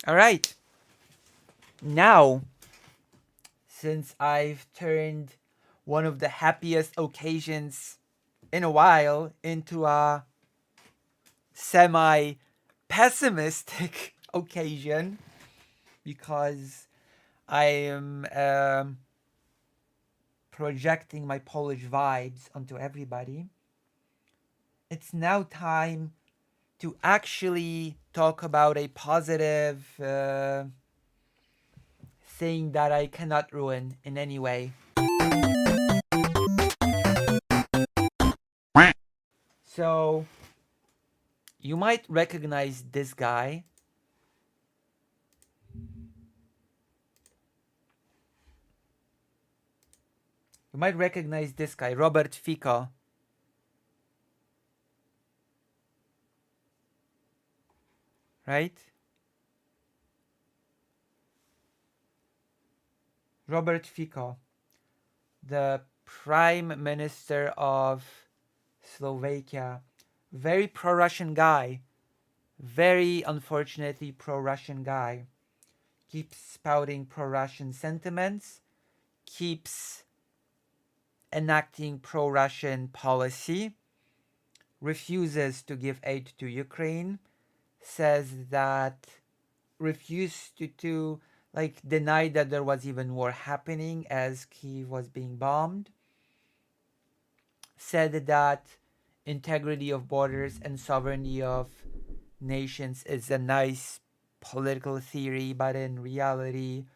All right. Now, since I've turned one of the happiest occasions in a while into a semi pessimistic occasion because I am projecting my Polish vibes onto everybody, it's now time to actually talk about a positive thing that I cannot ruin in any way. So, you might recognize this guy. You might recognize this guy, Robert Fico, right? Robert Fico, the Prime Minister of Slovakia. Very pro Russian guy. Very unfortunately pro Russian guy. Keeps spouting pro Russian sentiments. Keeps enacting pro Russian policy. Refuses to give aid to Ukraine. Says that refused to like deny that there was even war happening as Kiev was being bombed. Said that integrity of borders and sovereignty of nations is a nice political theory, but in reality,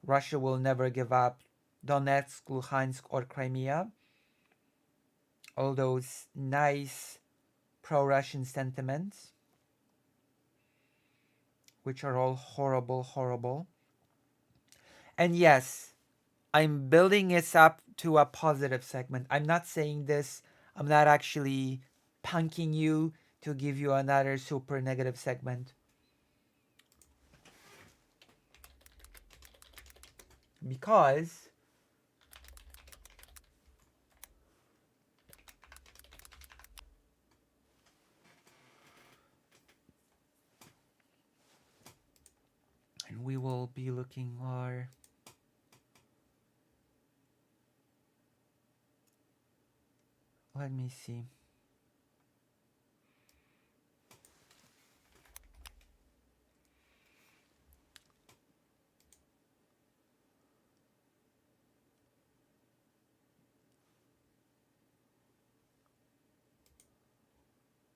Russia will never give up Donetsk, Luhansk, or Crimea. All those nice pro Russian sentiments, which are all horrible, horrible. And yes, I'm building this up to a positive segment. I'm not saying this, I'm not actually punking you to give you another super negative segment. Because and we will be looking our let me see.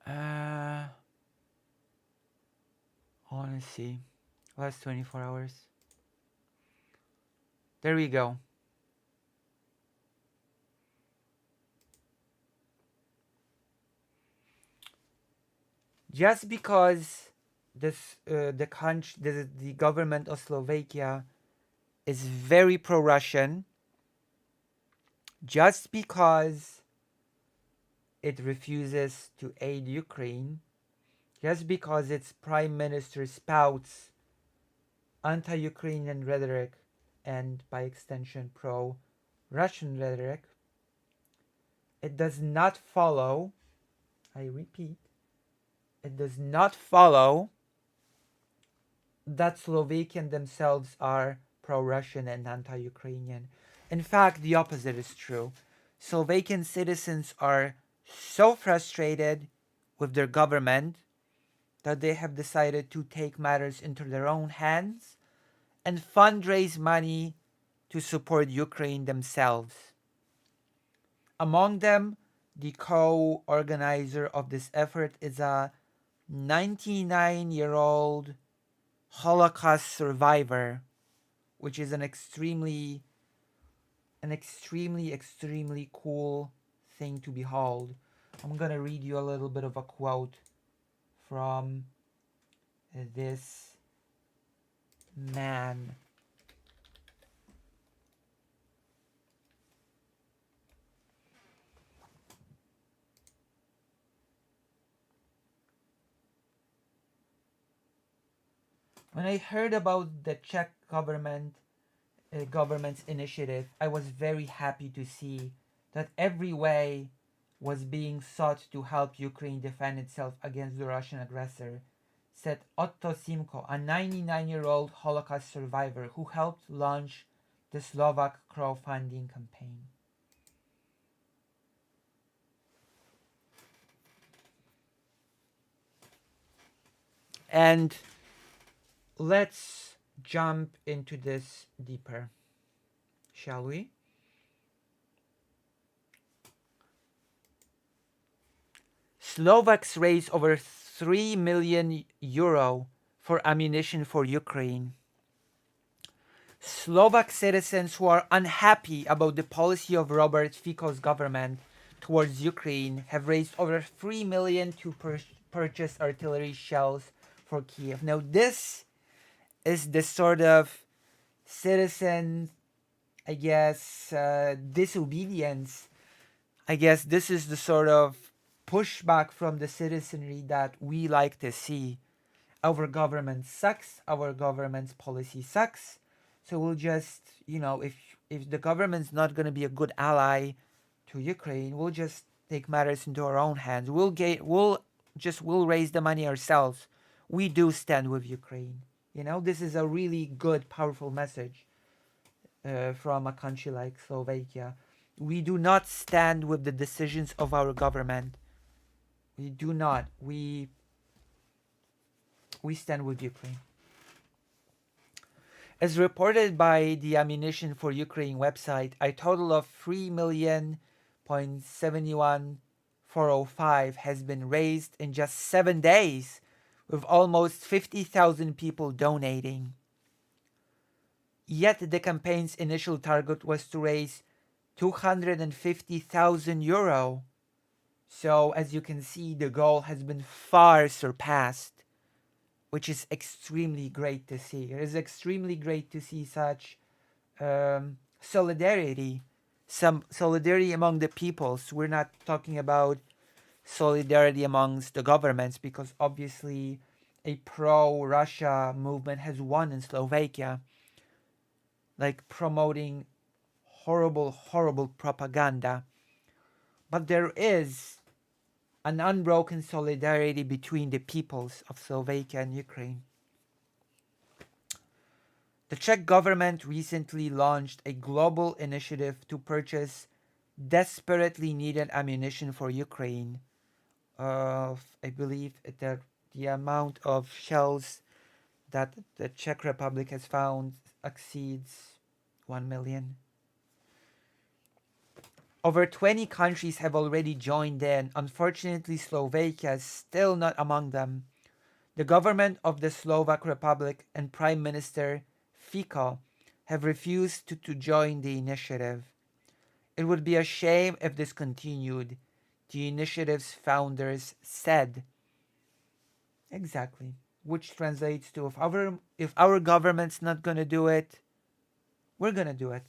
I want to see. Last 24 hours. There we go. Just because the government of Slovakia is very pro-Russian, just because it refuses to aid Ukraine, just because its prime minister spouts anti-Ukrainian rhetoric and by extension pro-Russian rhetoric, it does not follow, I repeat, it does not follow that Slovakian themselves are pro-Russian and anti-Ukrainian. In fact, the opposite is true. Slovakian citizens are so frustrated with their government that they have decided to take matters into their own hands and fundraise money to support Ukraine themselves. Among them, the co-organizer of this effort is a 99-year-old Holocaust survivor, which is an extremely, extremely cool thing to behold. I'm gonna read you a little bit of a quote from this man. When I heard about the Czech government's initiative, I was very happy to see that every way was being sought to help Ukraine defend itself against the Russian aggressor, said Otto Simko, a 99-year-old Holocaust survivor who helped launch the Slovak crowdfunding campaign. And let's jump into this deeper, shall we? Slovaks raised over 3 million euro for ammunition for Ukraine. Slovak citizens who are unhappy about the policy of Robert Fico's government towards Ukraine have raised over 3 million to purchase artillery shells for Kiev. Now this is the sort of citizen, I guess, disobedience. I guess this is the sort of pushback from the citizenry that we like to see. Our government sucks. Our government's policy sucks. So we'll just, if the government's not going to be a good ally to Ukraine, we'll just take matters into our own hands. We'll raise the money ourselves. We do stand with Ukraine. This is a really good, powerful message from a country like Slovakia. We do not stand with the decisions of our government. We do not. We stand with Ukraine. As reported by the Ammunition for Ukraine website, a total of 3,071,405 has been raised in just 7 days, with almost 50,000 people donating. Yet the campaign's initial target was to raise 250,000 euro. So as you can see, the goal has been far surpassed, which is extremely great to see. It is extremely great to see such solidarity, some solidarity among the peoples. We're not talking about solidarity amongst the governments, because obviously a pro-Russia movement has won in Slovakia, like promoting horrible, horrible propaganda. But there is an unbroken solidarity between the peoples of Slovakia and Ukraine. The Czech government recently launched a global initiative to purchase desperately needed ammunition for Ukraine. I believe that the amount of shells that the Czech Republic has found exceeds 1 million. Over 20 countries have already joined in. Unfortunately, Slovakia is still not among them. The government of the Slovak Republic and Prime Minister Fico have refused to join the initiative. It would be a shame if this continued, the initiative's founders said. Exactly. Which translates to, if our government's not going to do it, we're going to do it.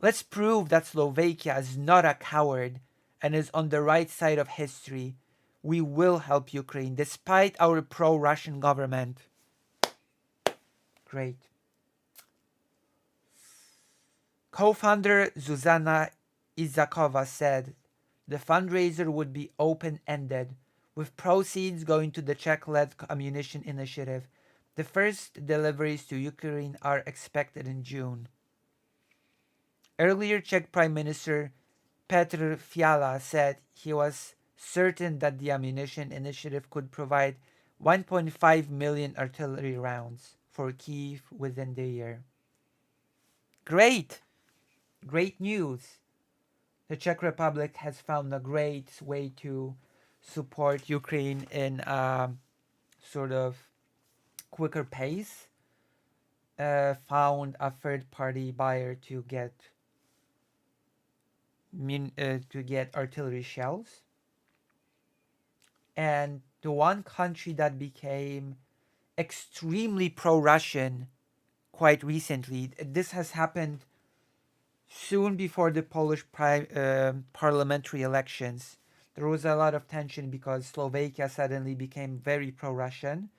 Let's prove that Slovakia is not a coward and is on the right side of history. We will help Ukraine despite our pro-Russian government. Great. Co-founder Zuzana Izakova said the fundraiser would be open-ended, with proceeds going to the Czech-led ammunition initiative. The first deliveries to Ukraine are expected in June. Earlier, Czech Prime Minister Petr Fiala said he was certain that the ammunition initiative could provide 1.5 million artillery rounds for Kyiv within the year. Great! Great news! The Czech Republic has found a great way to support Ukraine in a sort of quicker pace. Found a third-party buyer to get artillery shells. And the one country that became extremely pro-Russian quite recently, this has happened soon before the Polish parliamentary elections. There was a lot of tension because Slovakia suddenly became very pro-Russian.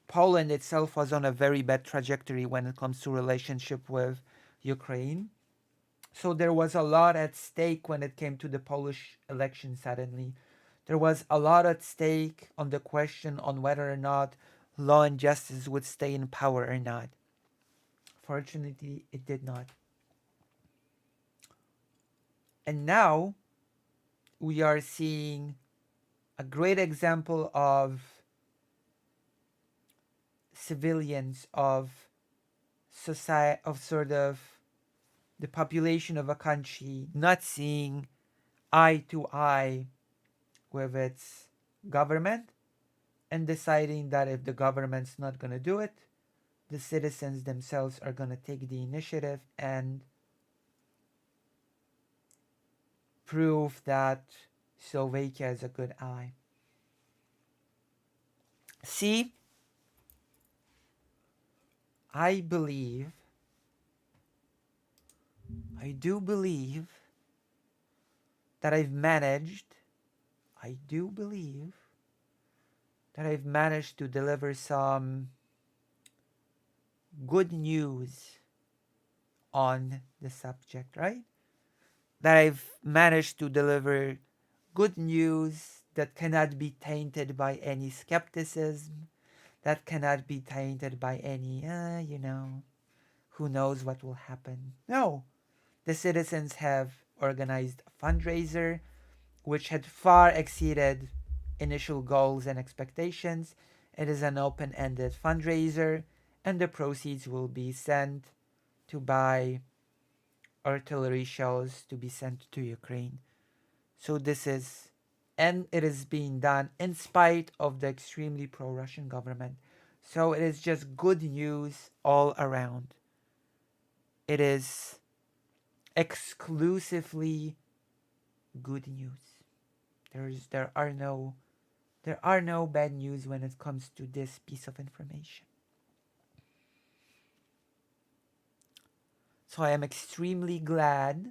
Poland itself was on a very bad trajectory when it comes to relationship with Ukraine. So there was a lot at stake when it came to the Polish election suddenly. There was a lot at stake on the question on whether or not law and justice would stay in power or not. Fortunately, it did not. And now we are seeing a great example of civilians, of society, of sort of the population of a country not seeing eye to eye with its government, and deciding that if the government's not going to do it, the citizens themselves are going to take the initiative and prove that Slovakia is a good ally. See, I believe, I do believe that I do believe that I've managed to deliver some good news on the subject, right? That I've managed to deliver good news that cannot be tainted by any skepticism, that cannot be tainted by any, who knows what will happen. No, the citizens have organized a fundraiser which had far exceeded initial goals and expectations. It is an open ended fundraiser, and the proceeds will be sent to buy artillery shells to be sent to Ukraine. So this is, and it is being done in spite of the extremely pro Russian government. So it is just good news all around. It is exclusively good news. There are no bad news when it comes to this piece of information. So I am extremely glad